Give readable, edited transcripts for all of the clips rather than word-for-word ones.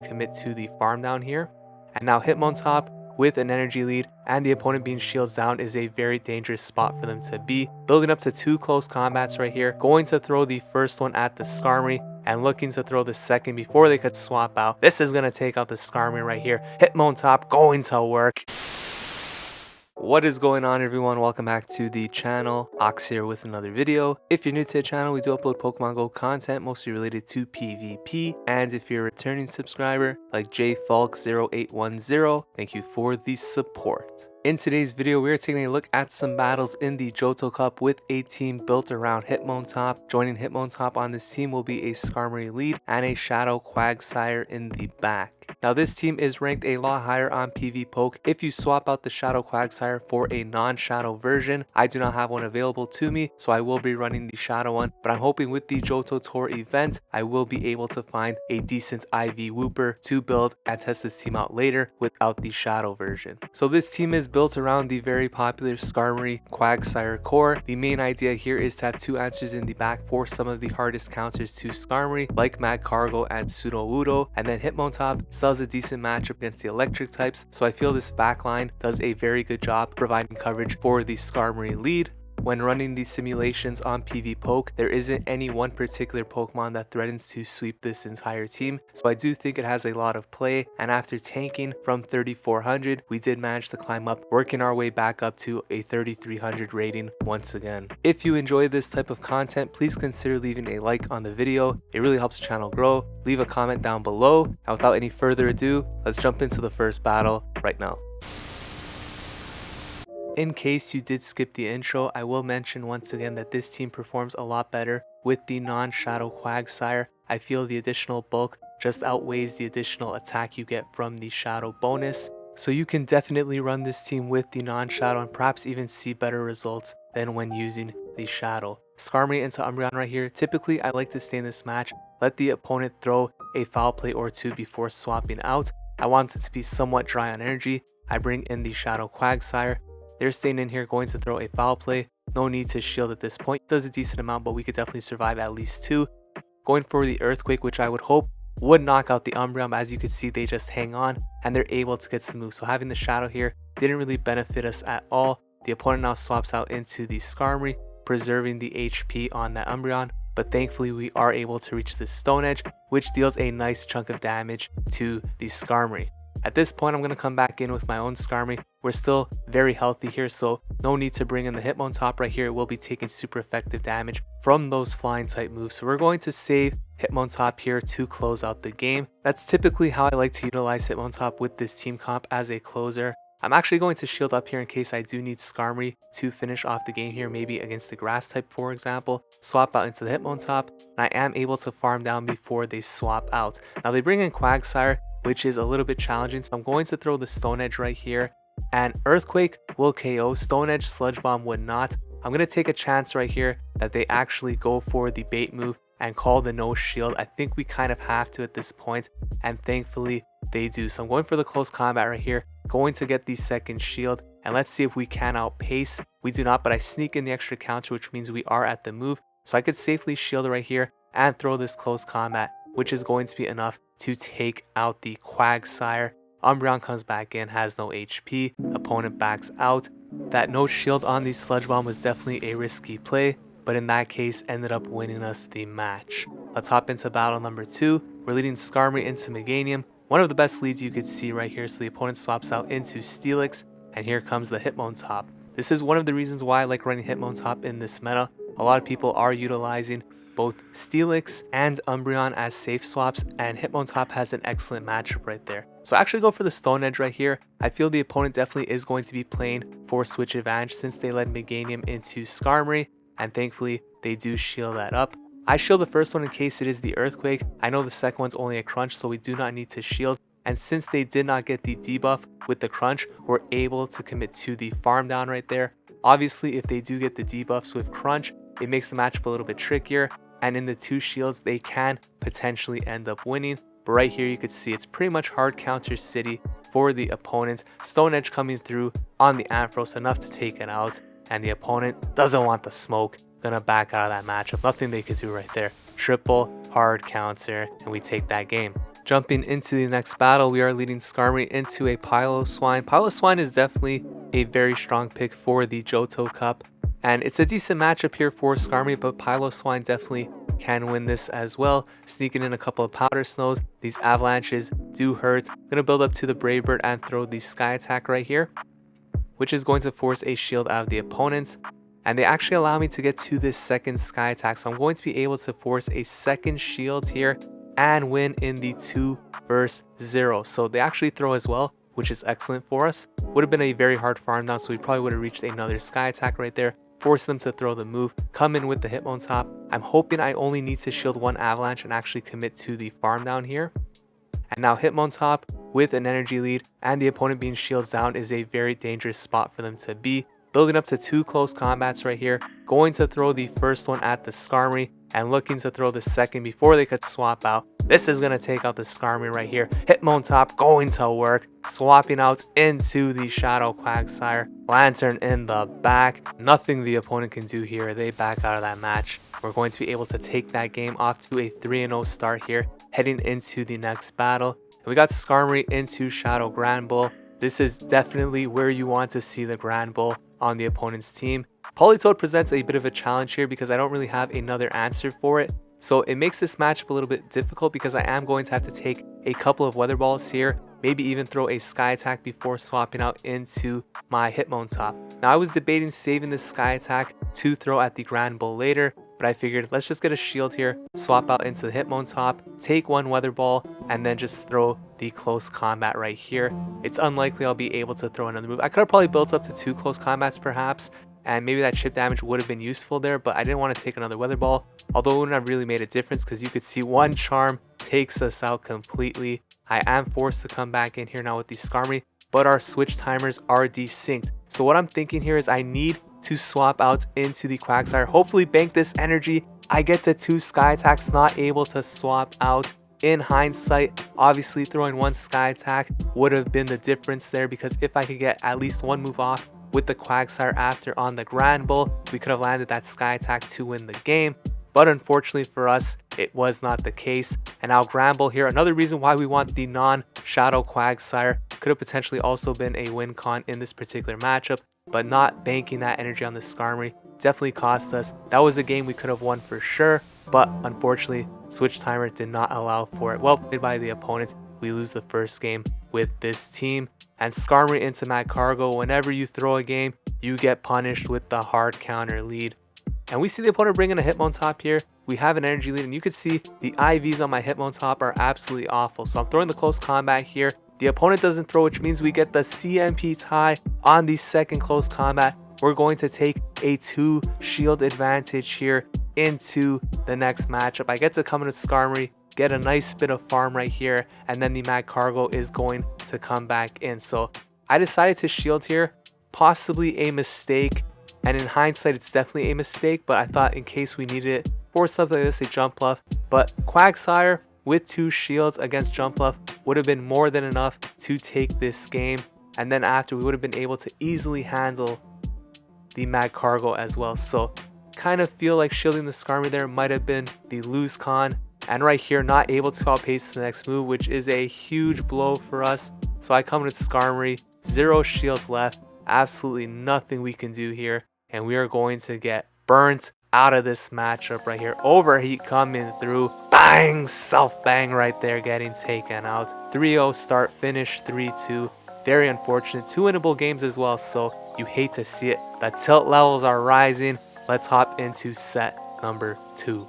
commit to the farm down here. And now Hitmontop with an energy lead and the opponent being shields down is a very dangerous spot for them to be. Building up to 2 close combats right here. Going to throw the first one at the Skarmory and looking to throw the second before they could swap out. This is going to take out the Skarmory right here. Hitmontop going to work. What is going on, everyone? Welcome back to the channel. Ox here with another video. If you're new to the channel, we do upload Pokemon Go content mostly related to PvP. And if you're a returning subscriber like JFalk0810, thank you for the support. In today's video, we are taking a look at some battles in the Johto Cup with a team built around Hitmontop. Joining Hitmontop on this team will be a Skarmory lead and a Shadow Quagsire in the back. Now this team is ranked a lot higher on PvPoke if you swap out the Shadow Quagsire for a non-Shadow version. I do not have one available to me, so I will be running the Shadow one, but I'm hoping with the Johto Tour event, I will be able to find a decent IV Wooper to build and test this team out later without the Shadow version. So this team is built around the very popular Skarmory Quagsire core. The main idea here is to have 2 answers in the back for some of the hardest counters to Skarmory, like Magcargo and Sudowoodo, and then Hitmontop still has a decent matchup against the electric types, so I feel this backline does a very good job providing coverage for the Skarmory lead. When running these simulations on PvPoke, there isn't any one particular Pokemon that threatens to sweep this entire team, so I do think it has a lot of play, and after tanking from 3400, we did manage to climb up, working our way back up to a 3300 rating once again. If you enjoy this type of content, please consider leaving a like on the video. It really helps the channel grow. Leave a comment down below, and without any further ado, let's jump into the first battle right now. In case you did skip the intro, I will mention once again that this team performs a lot better with the non-Shadow Quagsire. I feel the additional bulk just outweighs the additional attack you get from the Shadow bonus. So you can definitely run this team with the non-Shadow and perhaps even see better results than when using the Shadow. Skarmory into Umbreon right here. Typically, I like to stay in this match, let the opponent throw a foul play or 2 before swapping out. I want it to be somewhat dry on energy. I bring in the Shadow Quagsire. They're staying in here, going to throw a foul play. No need to shield at this point. Does a decent amount, but we could definitely survive at least 2. Going for the Earthquake, which I would hope would knock out the Umbreon, but as you can see, they just hang on and they're able to get to the move. So having the Shadow here didn't really benefit us at all. The opponent now swaps out into the Skarmory, preserving the HP on that Umbreon, but thankfully we are able to reach the Stone Edge, which deals a nice chunk of damage to the Skarmory. At this point, I'm going to come back in with my own Skarmory. We're still very healthy here, so no need to bring in the Hitmontop right here. It will be taking super effective damage from those flying type moves. So we're going to save Hitmontop here to close out the game. That's typically how I like to utilize Hitmontop with this team comp as a closer. I'm actually going to shield up here in case I do need Skarmory to finish off the game here, maybe against the grass type, for example. Swap out into the Hitmontop, and I am able to farm down before they swap out. Now they bring in Quagsire, which is a little bit challenging, so I'm going to throw the Stone Edge right here, and Earthquake will KO. Stone Edge, Sludge Bomb would not. I'm going to take a chance right here that they actually go for the bait move and call the no shield. I think we kind of have to at this point, and thankfully they do. So I'm going for the close combat right here, going to get the second shield, and let's see if we can outpace. We do not, but I sneak in the extra counter, which means we are at the move, so I could safely shield right here and throw this close combat, which is going to be enough to take out the Quagsire. Umbreon comes back in, has no HP, opponent backs out. That no shield on the Sludge Bomb was definitely a risky play, but in that case ended up winning us the match. Let's hop into battle number 2. We're leading Skarmory into Meganium, one of the best leads you could see right here. So the opponent swaps out into Steelix, and here comes the Hitmontop. This is one of the reasons why I like running Hitmontop in this meta. A lot of people are utilizing both Steelix and Umbreon as safe swaps, and Hitmontop has an excellent matchup right there. So I actually go for the Stone Edge right here. I feel the opponent definitely is going to be playing for switch advantage since they led Meganium into Skarmory, and thankfully they do shield that up. I shield the first one in case it is the Earthquake. I know the second one's only a crunch, so we do not need to shield. And since they did not get the debuff with the crunch, we're able to commit to the farm down right there. Obviously, if they do get the debuffs with crunch, it makes the matchup a little bit trickier. And in the 2 shields, they can potentially end up winning. But right here, you could see it's pretty much hard counter city for the opponent. Stone Edge coming through on the Ampharos, enough to take it out. And the opponent doesn't want the smoke. Gonna back out of that matchup. Nothing they could do right there. Triple hard counter, and we take that game. Jumping into the next battle, we are leading Skarmory into a Piloswine. Piloswine is definitely a very strong pick for the Johto Cup, and it's a decent matchup here for Skarmory, but Piloswine definitely can win this as well. Sneaking in a couple of Powder Snows. These avalanches do hurt. I'm going to build up to the Brave Bird and throw the Sky Attack right here, which is going to force a shield out of the opponent. And they actually allow me to get to this second Sky Attack, so I'm going to be able to force a second shield here and win in the 2 versus 0. So they actually throw as well, which is excellent for us. Would have been a very hard farm down, so we probably would have reached another Sky Attack right there, force them to throw the move, come in with the Hitmontop. I'm hoping I only need to shield one Avalanche and actually commit to the farm down here. And now Hitmontop with an energy lead and the opponent being shields down is a very dangerous spot for them to be. Building up to 2 close combats right here, going to throw the first one at the Skarmory and looking to throw the second before they could swap out. This is going to take out the Skarmory right here. Hitmontop going to work, swapping out into the Shadow Quagsire. Lantern in the back. Nothing the opponent can do here. They back out of that match. We're going to be able to take that game off to a 3-0 start here, heading into the next battle. And we got Skarmory into Shadow Granbull. This is definitely where you want to see the Granbull on the opponent's team. Politoed presents a bit of a challenge here because I don't really have another answer for it. So it makes this matchup a little bit difficult because I am going to have to take a couple of Weather Balls here, maybe even throw a Sky Attack before swapping out into my Hitmontop. Now I was debating saving this Sky Attack to throw at the Granbull later, but I figured let's just get a shield here, swap out into the Hitmontop, take one Weather Ball, and then just throw the close combat right here. It's unlikely I'll be able to throw another move. I could have probably built up to 2 close combats perhaps, and maybe that chip damage would have been useful there, but I didn't want to take another Weather Ball, although it wouldn't have really made a difference because you could see one charm takes us out completely. I am forced to come back in here now with the Skarmory, but our switch timers are desynced. So what I'm thinking here is I need to swap out into the Quagsire, hopefully bank this energy. I get to 2 Sky Attacks, not able to swap out. In hindsight, obviously throwing one Sky Attack would have been the difference there, because if I could get at least one move off with the Quagsire after on the Granbull, we could have landed that Sky Attack to win the game. But unfortunately for us, it was not the case. And now Granbull here, another reason why we want the non-Shadow Quagsire, could have potentially also been a win con in this particular matchup, but not banking that energy on the Skarmory definitely cost us. That was a game we could have won for sure, but unfortunately switch timer did not allow for it. Well played by the opponent. We lose the first game with this team. And Skarmory into Magcargo, whenever you throw a game, you get punished with the hard counter lead. And we see the opponent bring in a Hitmontop here. We have an energy lead, and you can see the IVs on my Hitmontop are absolutely awful. So I'm throwing the close combat here. The opponent doesn't throw, which means we get the CMP tie on the second close combat. We're going to take a 2 shield advantage here into the next matchup. I get to come into Skarmory, get a nice bit of farm right here, and then the Magcargo is going to come back in. So I decided to shield here, possibly a mistake, and in hindsight it's definitely a mistake, but I thought in case we needed it for something like this, a jump bluff. But Quagsire with 2 shields against jump bluff would have been more than enough to take this game, and then after we would have been able to easily handle the Magcargo as well. So kind of feel like shielding the Skarmory there might have been the lose con. And right here, not able to outpace the next move, which is a huge blow for us. So I come with Skarmory, 0 shields left, absolutely nothing we can do here, and we are going to get burnt out of this matchup right here. Overheat coming through, bang, self bang right there, getting taken out. 3-0 start, finish 3-2. Very unfortunate. 2 winnable games as well, so you hate to see it. The tilt levels are rising. Let's hop into set number 2.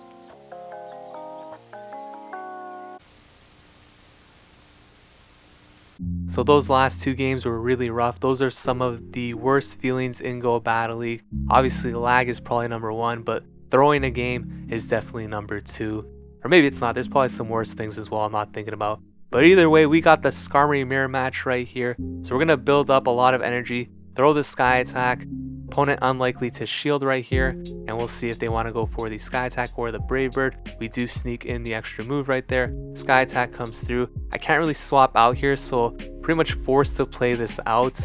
So those last 2 games were really rough. Those are some of the worst feelings in Go Battle League. Obviously lag is probably number 1, but throwing a game is definitely number 2. Or maybe it's not. There's probably some worse things as well I'm not thinking about. But either way, we got the Skarmory mirror match right here. So we're going to build up a lot of energy, throw the Sky Attack. Opponent unlikely to shield right here, and we'll see if they want to go for the Sky Attack or the Brave Bird. We do sneak in the extra move right there. Sky Attack comes through. I can't really swap out here, so pretty much forced to play this out.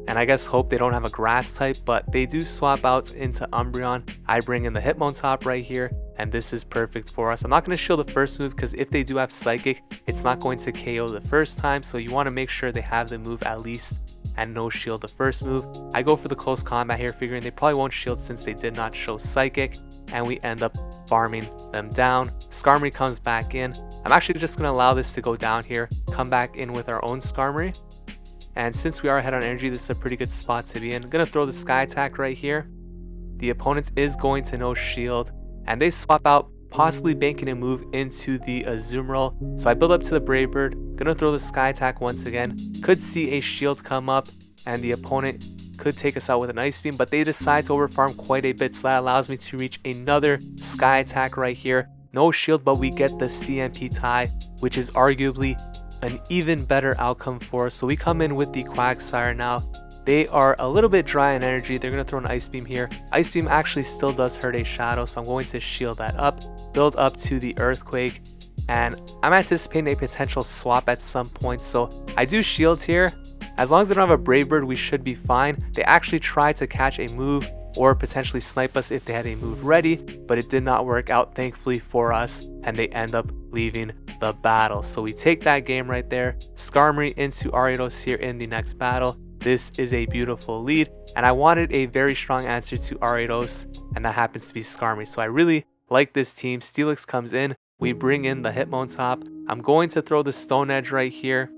And I guess hope they don't have a grass type, but they do swap out into Umbreon. I bring in the Hitmontop right here, and this is perfect for us. I'm not going to shield the first move because if they do have Psychic, it's not going to KO the first time, so you want to make sure they have the move at least and no shield the first move. I go for the close combat here, figuring they probably won't shield since they did not show Psychic, and we end up farming them down. Skarmory comes back in. I'm actually just going to allow this to go down here, come back in with our own Skarmory. And since we are ahead on energy, this is a pretty good spot to be in. I'm going to throw the Sky Attack right here. The opponent is going to no shield, and they swap out, possibly banking a move into the Azumarill. So I build up to the Brave Bird, gonna throw the Sky Attack once again. Could see a shield come up, and the opponent could take us out with an Ice Beam, but they decide to overfarm quite a bit, so that allows me to reach another Sky Attack right here. No shield, but we get the CMP tie, which is arguably an even better outcome for us. So we come in with the Quagsire now. They are a little bit dry in energy. They're going to throw an Ice Beam here. Ice Beam actually still does hurt a Shadow, so I'm going to shield that up, build up to the Earthquake, and I'm anticipating a potential swap at some point, so I do shield here. As long as they don't have a Brave Bird, we should be fine. They actually tried to catch a move or potentially snipe us if they had a move ready, but it did not work out, thankfully for us, and they end up leaving the battle. So we take that game right there. Skarmory into Ariados here in the next battle. This is a beautiful lead, and I wanted a very strong answer to Ariados, and that happens to be Skarmory. So I really like this team. Steelix comes in, we bring in the Hitmontop. I'm going to throw the Stone Edge right here,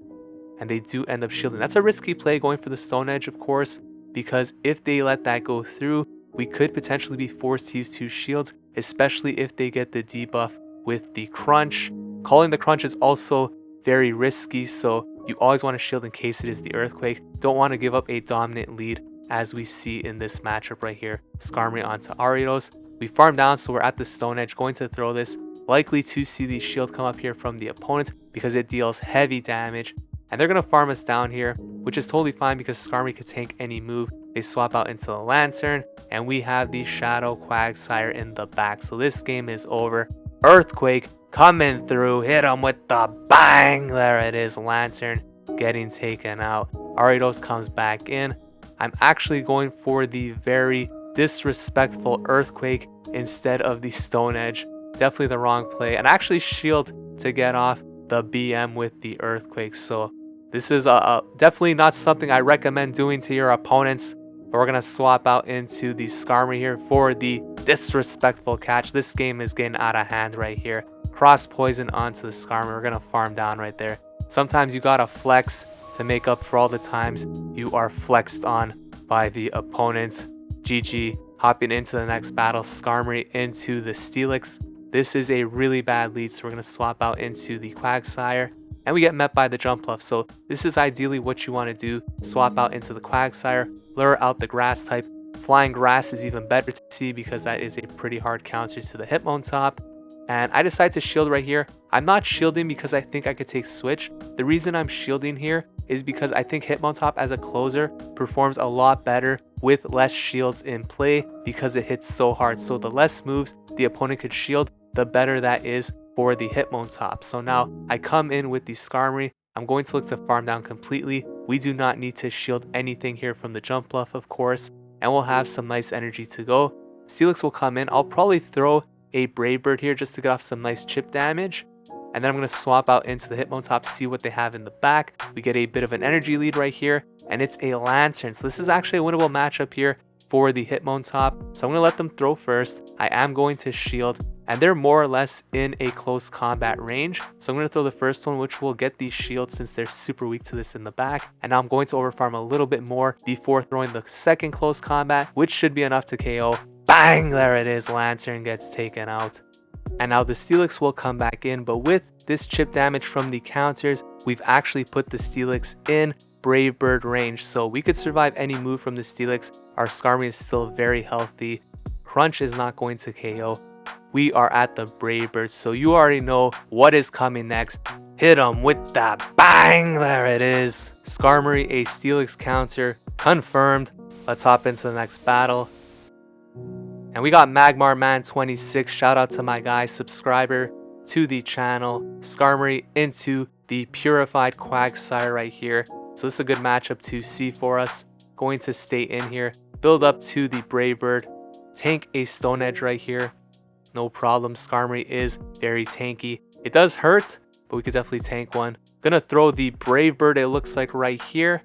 and they do end up shielding. That's a risky play, going for the Stone Edge, of course, because if they let that go through, we could potentially be forced to use 2 shields, especially if they get the debuff with the Crunch. Calling the Crunch is also very risky, so you always want to shield in case it is the Earthquake. Don't want to give up a dominant lead, as we see in this matchup right here. Skarmory onto Ariados. We farm down, so we're at the Stone Edge, going to throw this. Likely to see the shield come up here from the opponent because it deals heavy damage. And they're going to farm us down here, which is totally fine because Skarmory could tank any move. They swap out into the Lantern, and we have the Shadow Quagsire in the back. So this game is over. Earthquake coming through, hit him with the bang. There it is, Lantern getting taken out. Ariados comes back in. I'm actually going for the very disrespectful Earthquake instead of the Stone Edge. Definitely the wrong play, and actually shield to get off the BM with the Earthquake. So this is definitely not something I recommend doing to your opponents. But we're going to swap out into the Skarmory here for the disrespectful catch. This game is getting out of hand right here. Cross Poison onto the Skarmory. We're going to farm down right there. Sometimes you got to flex to make up for all the times you are flexed on by the opponent. GG. Hopping into the next battle. Skarmory into the Steelix. This is a really bad lead, so we're going to swap out into the Quagsire. And we get met by the Jumpluff, so this is ideally what you want to do. Swap out into the Quagsire, lure out the Grass type. Flying Grass is even better to see because that is a pretty hard counter to the Hitmontop. And I decide to shield right here. I'm not shielding because I think I could take Switch. The reason I'm shielding here is because I think Hitmontop as a closer performs a lot better with less shields in play because it hits so hard. So the less moves the opponent could shield, the better that is for the Hitmontop. So now I come in with the Skarmory. I'm going to look to farm down completely. We do not need to shield anything here from the Jumpluff, of course, and we'll have some nice energy to go. Steelix will come in. I'll probably throw a Brave Bird here just to get off some nice chip damage. And then I'm going to swap out into the Hitmontop, see what they have in the back. We get a bit of an energy lead right here, and it's a Lantern. So this is actually a winnable matchup here for the Hitmontop. So I'm going to let them throw first. I am going to shield, and they're more or less in a close combat range. So I'm going to throw the first one, which will get these shields since they're super weak to this in the back. And now I'm going to overfarm a little bit more before throwing the second close combat, which should be enough to KO. Bang! There it is. Lantern gets taken out. And now the Steelix will come back in, but with this chip damage from the counters, we've actually put the Steelix in Brave Bird range. So we could survive any move from the Steelix. Our Skarmory is still very healthy. Crunch is not going to KO. We are at the Brave Bird, so you already know what is coming next. Hit him with that bang! There it is. Skarmory, a Steelix counter, confirmed. Let's hop into the next battle. And we got Magmar Man 26. Shout out to my guy, subscriber to the channel. Skarmory into the Purified Quagsire right here. So this is a good matchup to see for us. Going to stay in here, build up to the Brave Bird, tank a Stone Edge right here. no problem. Skarmory is very tanky. It does hurt, but we could definitely tank one. Gonna throw the Brave Bird, it looks like right here.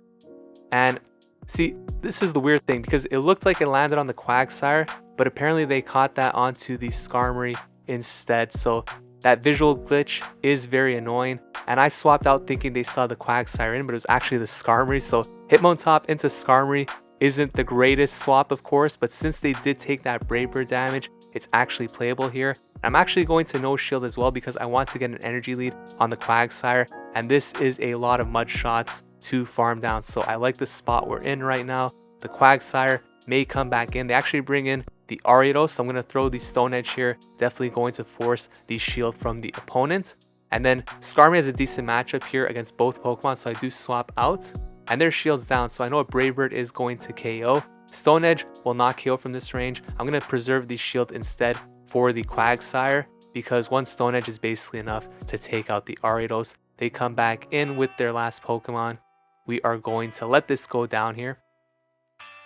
And see, this is the weird thing because it looked like it landed on the Quagsire, but apparently they caught that onto the Skarmory instead. So that visual glitch is very annoying. And I swapped out thinking they saw the Quagsire in, but it was actually the Skarmory. So Hitmontop into Skarmory isn't the greatest swap, of course, but since they did take that Brave Bird damage, it's actually playable here. I'm actually going to no shield as well because I want to get an energy lead on the Quagsire, and this is a lot of mud shots to farm down. So I like the spot we're in right now. The Quagsire may come back in. They actually bring in the Ariados, so I'm going to throw the Stone Edge here. Definitely going to force the shield from the opponent. And then Skarmory has a decent matchup here against both Pokemon, so I do swap out. And their shield's down, so I know a Brave Bird is going to KO. Stone Edge will not KO from this range. I'm going to preserve the shield instead for the Quagsire because one Stone Edge is basically enough to take out the Ariados. They come back in with their last Pokemon. We are going to let this go down here.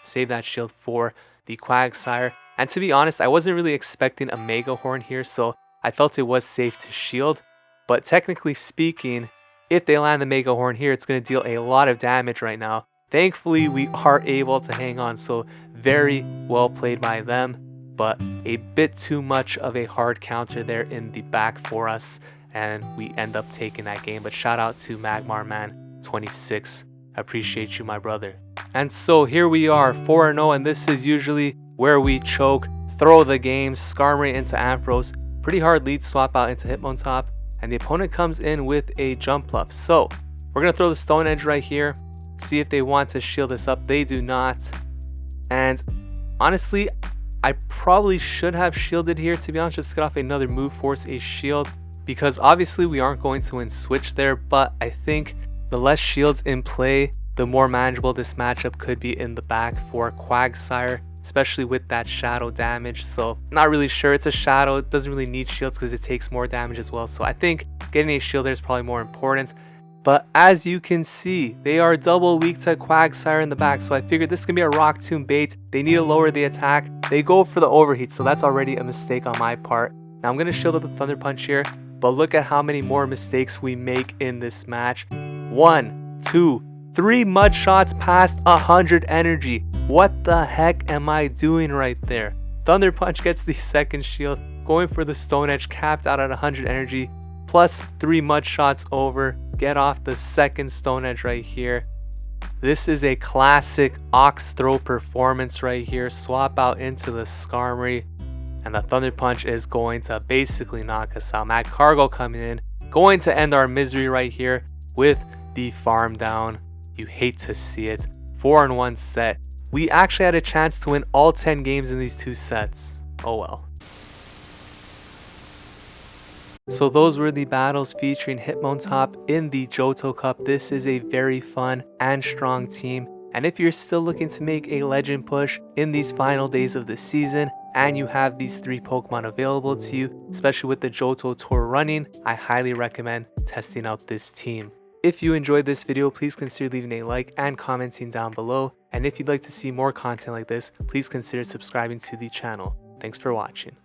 Save that shield for the Quagsire. And to be honest, I wasn't really expecting a Mega Horn here, so I felt it was safe to shield. But technically speaking, if they land the Mega Horn here, it's going to deal a lot of damage right now. Thankfully, we are able to hang on, so very well played by them. But a bit too much of a hard counter there in the back for us, and we end up taking that game. But shout out to Magmar Man 26. Appreciate you, my brother. And so here we are, 4-0, and this is usually where we choke, throw the game. Skarmory into Ampharos. Pretty hard lead swap out into Hitmontop. And the opponent comes in with a Jumpluff. So we're going to throw the Stone Edge right here. See if they want to shield this up. They do not. And honestly, I probably should have shielded here, to be honest, just to get off another move, force a shield. Because obviously we aren't going to win switch there. But I think the less shields in play, the more manageable this matchup could be in the back for Quagsire, especially with that shadow damage. So not really sure. It's a shadow, it doesn't really need shields because it takes more damage as well. So I think getting a shield there is probably more important. But as you can see, they are double weak to Quagsire in the back. So I figured this can be a Rock Tomb bait. They need to lower the attack. They go for the overheat, so that's already a mistake on my part. Now I'm going to shield up with Thunder Punch here, but look at how many more mistakes we make in this match. 1, 2, 3 mud shots past 100 energy. What the heck am I doing right there? Thunder Punch gets the second shield, going for the Stone Edge, capped out at 100 energy, plus 3 mud shots over. Get off the second Stone Edge right here. This is a classic Ox Throw performance right here. Swap out into the Skarmory, and the Thunder Punch is going to basically knock us out. Magcargo coming in, going to end our misery right here with the farm down. You hate to see it. 4-1 set. We actually had a chance to win all 10 games in these 2 sets. Oh well. So those were the battles featuring Hitmontop in the Johto Cup. This is a very fun and strong team. And if you're still looking to make a legend push in these final days of the season, and you have these 3 Pokemon available to you, especially with the Johto Tour running, I highly recommend testing out this team. If you enjoyed this video, please consider leaving a like and commenting down below. And if you'd like to see more content like this, please consider subscribing to the channel. Thanks for watching.